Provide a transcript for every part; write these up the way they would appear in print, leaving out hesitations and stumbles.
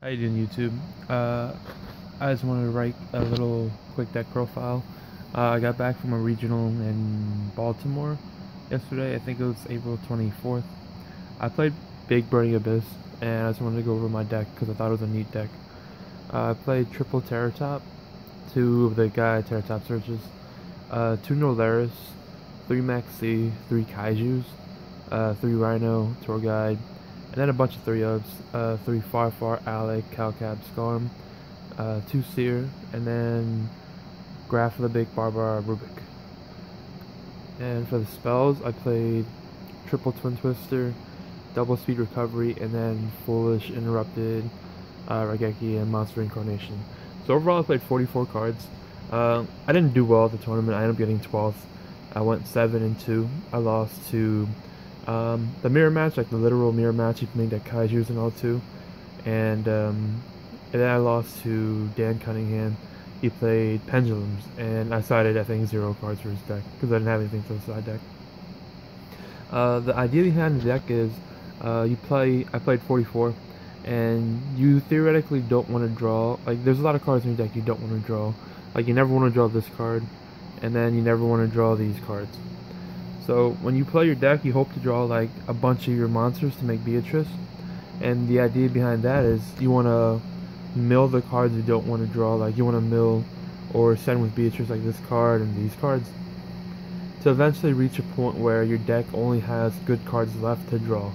How you doing, YouTube? I just wanted to write a little quick deck profile. I got back from a regional in Baltimore yesterday. I think it was April 24th. I played Big Burning Abyss, and I just wanted to go over my deck because I thought it was a neat deck. I played triple Terratop, 2 of the Gaia Terratop searches, 2 Nolaris, 3 Maxi, 3 Kaijus, 3 Rhino, Tour Guide, and then a bunch of 3-ups, 3 Farfar, Alec, Calcab, Scarm, 2 Seer, and then Graph of the Big Barbar, Rubik. And for the spells, I played Triple Twin Twister, Double Speed Recovery, and then Foolish, Interrupted, Raigeki, and Monster Incarnation. So overall, I played 44 cards. I didn't do well at the tournament. I ended up getting 12th. I went 7-2. I lost to the mirror match, like the literal mirror match. You made that Kaijus and all too. And then I lost to Dan Cunningham. He played Pendulums, and I sided, I think, 0 cards for his deck because I didn't have anything for the side deck. The idea behind the deck is I played 44, and you theoretically don't want to draw, like, there's a lot of cards in your deck you don't want to draw. Like, you never want to draw this card, and then you never want to draw these cards. So when you play your deck, you hope to draw like a bunch of your monsters to make Beatrice, and the idea behind that is you want to mill the cards you don't want to draw. Like, you want to mill or send with Beatrice like this card and these cards, to eventually reach a point where your deck only has good cards left to draw.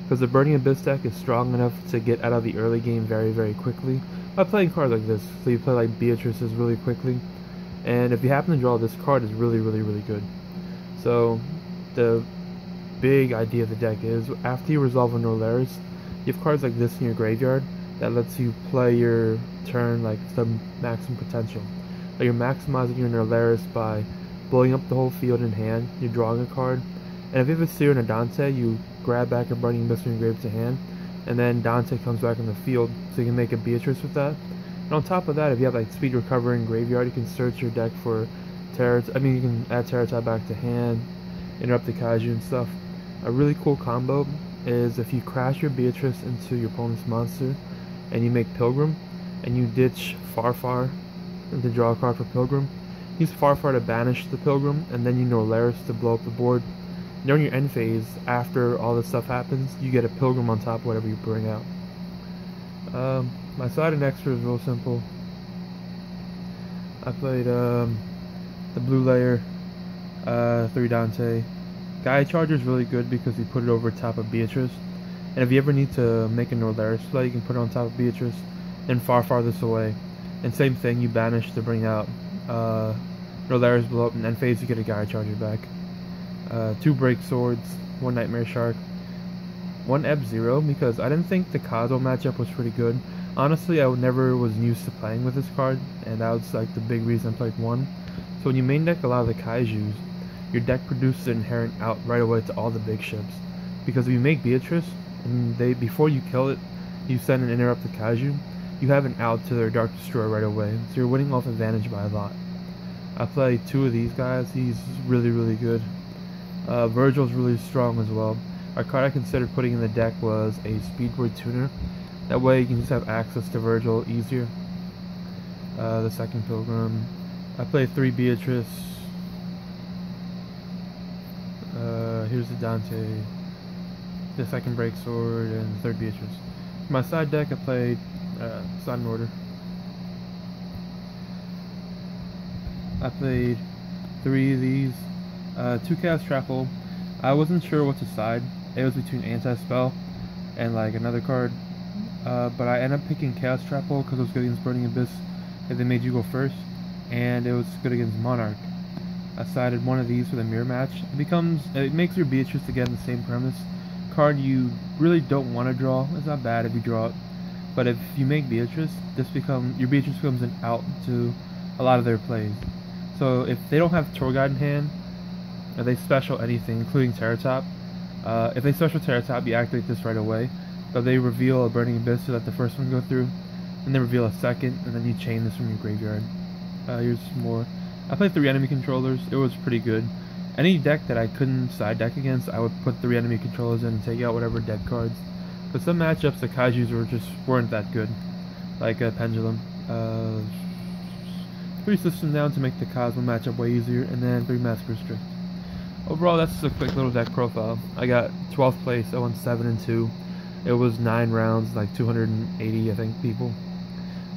Because the Burning Abyss deck is strong enough to get out of the early game very, very quickly by playing cards like this. So you play like Beatrice's really quickly, and if you happen to draw this card, it's really, really, really good. So the big idea of the deck is after you resolve a Nolaris, you have cards like this in your graveyard that lets you play your turn like the maximum potential. Like, you're maximizing your Nolaris by blowing up the whole field in hand. You're drawing a card, and if you have a Seer and a Dante, you grab back a Burning Abyss from your grave to hand, and then Dante comes back in the field, so you can make a Beatrice with that. And on top of that, if you have like Speed Recovery in graveyard, you can search your deck for Terratop. I mean, you can add Terratop back to hand, interrupt the Kaiju and stuff. A really cool combo is if you crash your Beatrice into your opponent's monster, and you make Pilgrim, and you ditch Farfar to draw a card for Pilgrim. Use Farfar to banish the Pilgrim, and then you Nolaris to blow up the board. During your end phase, after all this stuff happens, you get a Pilgrim on top of whatever you bring out. My side and extra is real simple. I played the blue layer, 3 Dante. Gaia Charger is really good because you put it over top of Beatrice. And if you ever need to make a Nolaris play, you can put it on top of Beatrice and far this away. And same thing, you banish to bring out Nolaris, blow up, and end phase you get a Gaia Charger back. 2 Break Swords, 1 Nightmare Shark, 1 Ebb-Zero, because I didn't think the Kazo matchup was pretty good. Honestly, I never was used to playing with this card, and that was like the big reason I played 1. So when you main deck a lot of the Kaijus, your deck produces an inherent out right away to all the big ships. Because if you make Beatrice, and before you kill it, you send an interrupted Kaiju, you have an out to their Dark Destroyer right away, so you're winning off advantage by a lot. I play 2 of these guys. He's really, really good. Virgil's really strong as well. A card I considered putting in the deck was a Speedboard Tuner. That way you can just have access to Virgil easier. The second Pilgrim. I play 3 Beatrice. Here's the Dante, the second Break Sword, and the 3rd Beatrice. For my side deck, I played side in order. I played 3 of these, 2 Chaos Trapple. I wasn't sure what to side. It was between Anti-Spell and like another card, but I ended up picking Chaos Trapple because it was good against Burning Abyss if they made you go first, and it was good against Monarch. I sided 1 of these for the mirror match. It makes your Beatrice again the same premise. Card you really don't want to draw. It's not bad if you draw it, but if you make Beatrice, your Beatrice becomes an out to a lot of their plays. So if they don't have Tour Guide in hand, or they special anything, including Terratop, if they special Terratop, you activate this right away. But they reveal a Burning Abyss to let the first one go through, and then reveal a second, and then you chain this from your graveyard. Here's some more. I played 3 enemy controllers. It was pretty good. Any deck that I couldn't side deck against, I would put 3 enemy controllers in and take out whatever dead cards. But some matchups, the Kaijus weren't that good. Like a Pendulum. 3 system down to make the Cosmo matchup way easier, and then 3 Mask Restrict. Overall, that's just a quick little deck profile. I got 12th place, I won 7-2. It was 9 rounds, like 280, I think, people.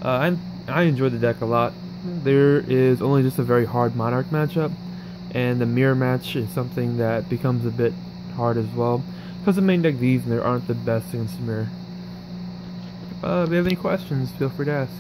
I enjoyed the deck a lot. There is only just a very hard Monarch matchup, and the mirror match is something that becomes a bit hard as well, because the main deck these and there aren't the best against the mirror. If you have any questions, feel free to ask.